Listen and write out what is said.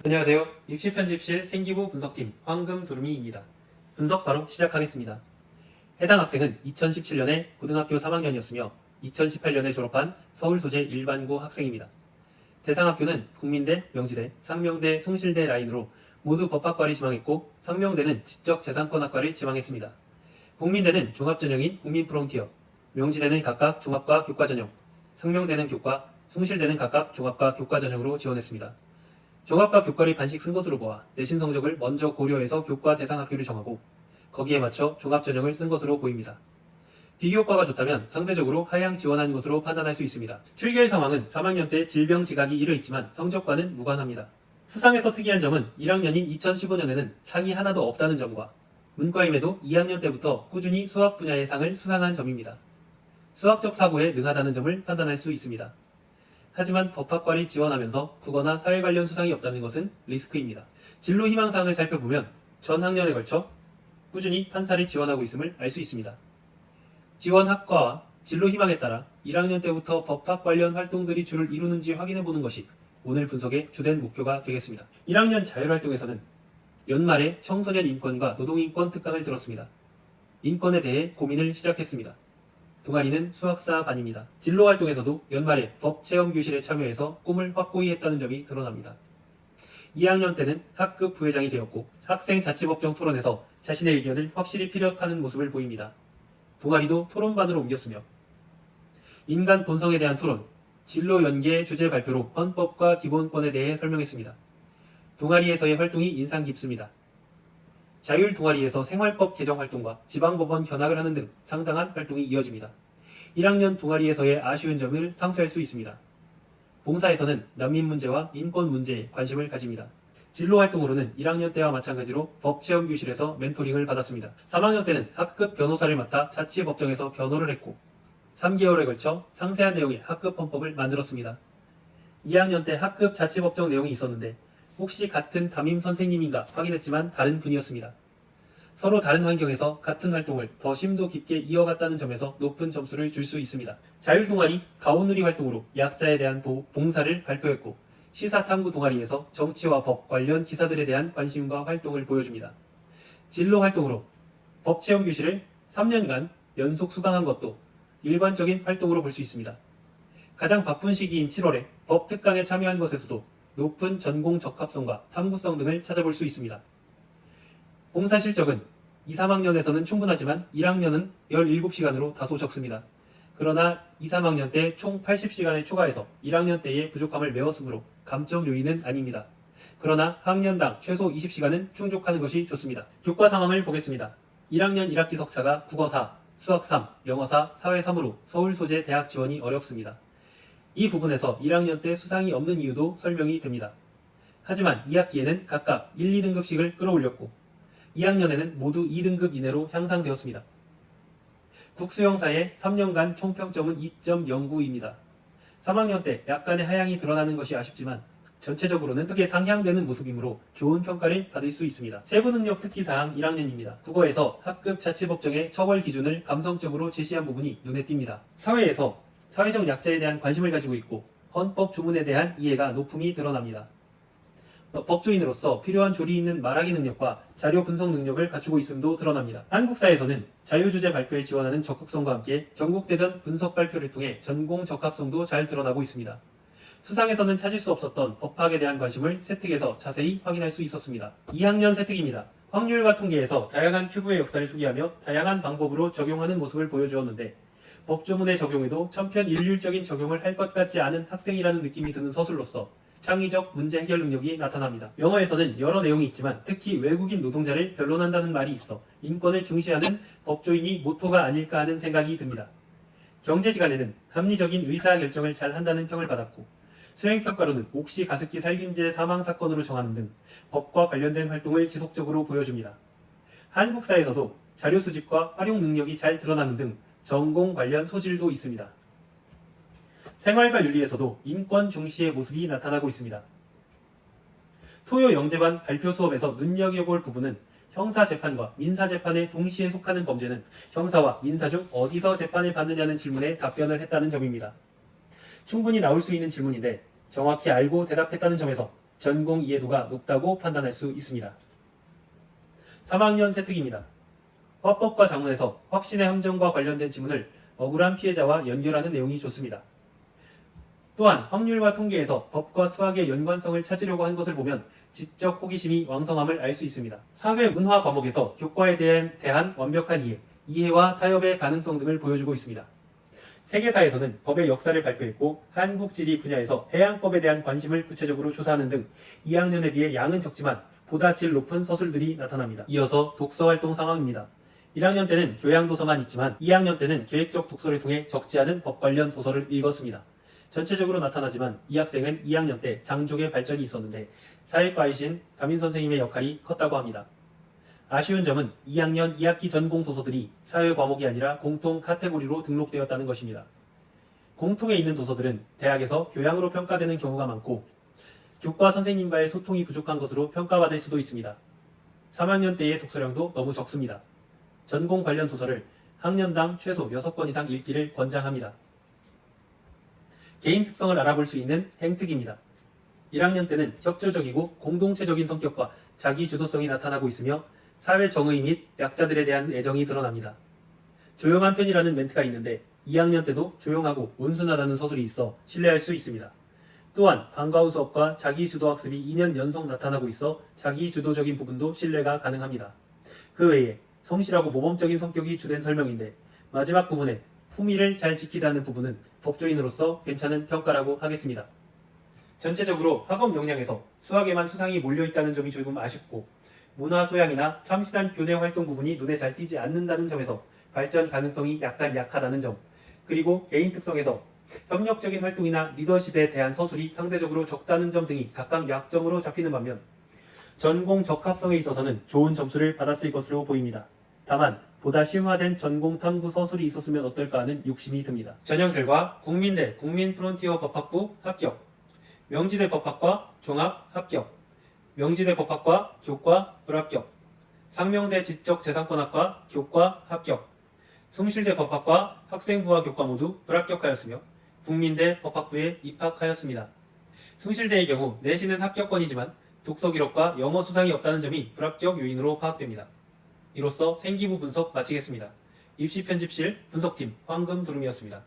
안녕하세요. 입시편집실 생기부 분석팀 황금두루미입니다. 분석 바로 시작하겠습니다. 해당 학생은 2017년에 고등학교 3학년이었으며 2018년에 졸업한 서울소재 일반고 학생입니다. 대상 학교는 국민대, 명지대, 상명대, 숭실대 라인으로 모두 법학과를 지망했고 상명대는 지적재산권학과를 지망했습니다. 국민대는 종합전형인 국민프론티어, 명지대는 각각 종합과 교과전형, 상명대는 교과, 숭실대는 각각 종합과 교과전형으로 지원했습니다. 종합과 교과를 반씩 쓴 것으로 보아 내신 성적을 먼저 고려해서 교과 대상 학교를 정하고 거기에 맞춰 종합전형을 쓴 것으로 보입니다. 비교과가 좋다면 상대적으로 하향 지원한 것으로 판단할 수 있습니다. 출결 상황은 3학년 때 질병 지각이 이르있지만 성적과는 무관합니다. 수상에서 특이한 점은 1학년인 2015년에는 상이 하나도 없다는 점과 문과임에도 2학년 때부터 꾸준히 수학 분야의 상을 수상한 점입니다. 수학적 사고에 능하다는 점을 판단할 수 있습니다. 하지만 법학과를 지원하면서 국어나 사회 관련 수상이 없다는 것은 리스크입니다. 진로 희망사항을 살펴보면 전 학년에 걸쳐 꾸준히 판사를 지원하고 있음을 알 수 있습니다. 지원 학과와 진로 희망에 따라 1학년 때부터 법학 관련 활동들이 주를 이루는지 확인해보는 것이 오늘 분석의 주된 목표가 되겠습니다. 1학년 자율활동에서는 연말에 청소년 인권과 노동인권 특강을 들었습니다. 인권에 대해 고민을 시작했습니다. 동아리는 수학사 반입니다. 진로활동에서도 연말에 법체험교실에 참여해서 꿈을 확고히 했다는 점이 드러납니다. 2학년 때는 학급 부회장이 되었고 학생 자치법정 토론에서 자신의 의견을 확실히 피력하는 모습을 보입니다. 동아리도 토론반으로 옮겼으며 인간 본성에 대한 토론, 진로 연계 주제 발표로 헌법과 기본권에 대해 설명했습니다. 동아리에서의 활동이 인상 깊습니다. 자율 동아리에서 생활법 개정 활동과 지방법원 견학을 하는 등 상당한 활동이 이어집니다. 1학년 동아리에서의 아쉬운 점을 상쇄할 수 있습니다. 봉사에서는 난민 문제와 인권 문제에 관심을 가집니다. 진로 활동으로는 1학년 때와 마찬가지로 법체험교실에서 멘토링을 받았습니다. 3학년 때는 학급 변호사를 맡아 자치법정에서 변호를 했고 3개월에 걸쳐 상세한 내용의 학급 헌법을 만들었습니다. 2학년 때 학급 자치법정 내용이 있었는데 혹시 같은 담임 선생님인가 확인했지만 다른 분이었습니다. 서로 다른 환경에서 같은 활동을 더 심도 깊게 이어갔다는 점에서 높은 점수를 줄 수 있습니다. 자율동아리 가오누리 활동으로 약자에 대한 봉사를 발표했고 시사탐구 동아리에서 정치와 법 관련 기사들에 대한 관심과 활동을 보여줍니다. 진로 활동으로 법체험교실을 3년간 연속 수강한 것도 일관적인 활동으로 볼 수 있습니다. 가장 바쁜 시기인 7월에 법 특강에 참여한 것에서도 높은 전공 적합성과 탐구성 등을 찾아볼 수 있습니다. 봉사 실적은 2, 3학년에서는 충분하지만 1학년은 17시간으로 다소 적습니다. 그러나 2, 3학년 때 총 80시간에 초과해서 1학년 때의 부족함을 메웠으므로 감점 요인은 아닙니다. 그러나 학년당 최소 20시간은 충족하는 것이 좋습니다. 교과 상황을 보겠습니다. 1학년 1학기 석차가 국어 4, 수학 3, 영어 4, 사회 3으로 서울소재 대학 지원이 어렵습니다. 이 부분에서 1학년 때 수상이 없는 이유도 설명이 됩니다. 하지만 2학기에는 각각 1, 2등급씩을 끌어올렸고 2학년에는 모두 2등급 이내로 향상되었습니다. 국수영사의 3년간 총평점은 2.09입니다. 3학년 때 약간의 하향이 드러나는 것이 아쉽지만 전체적으로는 크게 상향되는 모습이므로 좋은 평가를 받을 수 있습니다. 세부능력 특기사항 1학년입니다. 국어에서 학급 자치법정의 처벌 기준을 감성적으로 제시한 부분이 눈에 띕니다. 사회에서 사회적 약자에 대한 관심을 가지고 있고 헌법 조문에 대한 이해가 높음이 드러납니다. 법조인으로서 필요한 조리 있는 말하기 능력과 자료 분석 능력을 갖추고 있음도 드러납니다. 한국사에서는 자유주제 발표에 지원하는 적극성과 함께 전국대전 분석 발표를 통해 전공 적합성도 잘 드러나고 있습니다. 수상에서는 찾을 수 없었던 법학에 대한 관심을 세특에서 자세히 확인할 수 있었습니다. 2학년 세특입니다. 확률과 통계에서 다양한 큐브의 역사를 소개하며 다양한 방법으로 적용하는 모습을 보여주었는데 법조문의 적용에도 천편일률적인 적용을 할 것 같지 않은 학생이라는 느낌이 드는 서술로서 창의적 문제 해결 능력이 나타납니다. 영어에서는 여러 내용이 있지만 특히 외국인 노동자를 변론한다는 말이 있어 인권을 중시하는 법조인이 모토가 아닐까 하는 생각이 듭니다. 경제 시간에는 합리적인 의사결정을 잘 한다는 평을 받았고 수행평가로는 옥시 가습기 살균제 사망사건으로 정하는 등 법과 관련된 활동을 지속적으로 보여줍니다. 한국사에서도 자료 수집과 활용 능력이 잘 드러나는 등 전공 관련 소질도 있습니다. 생활과 윤리에서도 인권 중시의 모습이 나타나고 있습니다. 토요 영재반 발표 수업에서 눈여겨볼 부분은 형사재판과 민사재판에 동시에 속하는 범죄는 형사와 민사 중 어디서 재판을 받느냐는 질문에 답변을 했다는 점입니다. 충분히 나올 수 있는 질문인데 정확히 알고 대답했다는 점에서 전공 이해도가 높다고 판단할 수 있습니다. 3학년 세특입니다. 화법과 작문에서 확신의 함정과 관련된 지문을 억울한 피해자와 연결하는 내용이 좋습니다. 또한 확률과 통계에서 법과 수학의 연관성을 찾으려고 한 것을 보면 지적 호기심이 왕성함을 알 수 있습니다. 사회 문화 과목에서 교과에 대한 완벽한 이해와 타협의 가능성 등을 보여주고 있습니다. 세계사에서는 법의 역사를 발표했고 한국지리 분야에서 해양법에 대한 관심을 구체적으로 조사하는 등 2학년에 비해 양은 적지만 보다 질 높은 서술들이 나타납니다. 이어서 독서활동 상황입니다. 1학년 때는 교양도서만 있지만 2학년 때는 계획적 독서를 통해 적지 않은 법 관련 도서를 읽었습니다. 전체적으로 나타나지만 이 학생은 2학년 때 장족의 발전이 있었는데 사회과이신 담임 선생님의 역할이 컸다고 합니다. 아쉬운 점은 2학년 2학기 전공 도서들이 사회 과목이 아니라 공통 카테고리로 등록되었다는 것입니다. 공통에 있는 도서들은 대학에서 교양으로 평가되는 경우가 많고 교과 선생님과의 소통이 부족한 것으로 평가받을 수도 있습니다. 3학년 때의 독서량도 너무 적습니다. 전공 관련 도서를 학년당 최소 6권 이상 읽기를 권장합니다. 개인 특성을 알아볼 수 있는 행특입니다. 1학년 때는 협조적이고 공동체적인 성격과 자기 주도성이 나타나고 있으며 사회 정의 및 약자들에 대한 애정이 드러납니다. 조용한 편이라는 멘트가 있는데 2학년 때도 조용하고 온순하다는 서술이 있어 신뢰할 수 있습니다. 또한 방과후 수업과 자기 주도 학습이 2년 연속 나타나고 있어 자기 주도적인 부분도 신뢰가 가능합니다. 그 외에 성실하고 모범적인 성격이 주된 설명인데 마지막 부분에 품위를 잘 지키다는 부분은 법조인으로서 괜찮은 평가라고 하겠습니다. 전체적으로 학업 역량에서 수학에만 수상이 몰려있다는 점이 조금 아쉽고 문화 소양이나 참신한 교내 활동 부분이 눈에 잘 띄지 않는다는 점에서 발전 가능성이 약간 약하다는 점, 그리고 개인 특성에서 협력적인 활동이나 리더십에 대한 서술이 상대적으로 적다는 점 등이 각각 약점으로 잡히는 반면 전공 적합성에 있어서는 좋은 점수를 받았을 것으로 보입니다. 다만 보다 심화된 전공 탐구 서술이 있었으면 어떨까 하는 욕심이 듭니다. 전형 결과 국민대 국민프론티어 법학부 합격, 명지대 법학과 종합 합격, 명지대 법학과 교과 불합격, 상명대 지적재산권학과 교과 합격, 숭실대 법학과 학생부와 교과 모두 불합격하였으며 국민대 법학부에 입학하였습니다. 숭실대의 경우 내신은 합격권이지만 독서 기록과 영어 수상이 없다는 점이 불합격 요인으로 파악됩니다. 이로써 생기부 분석 마치겠습니다. 입시편집실 분석팀 황금두rum이었습니다.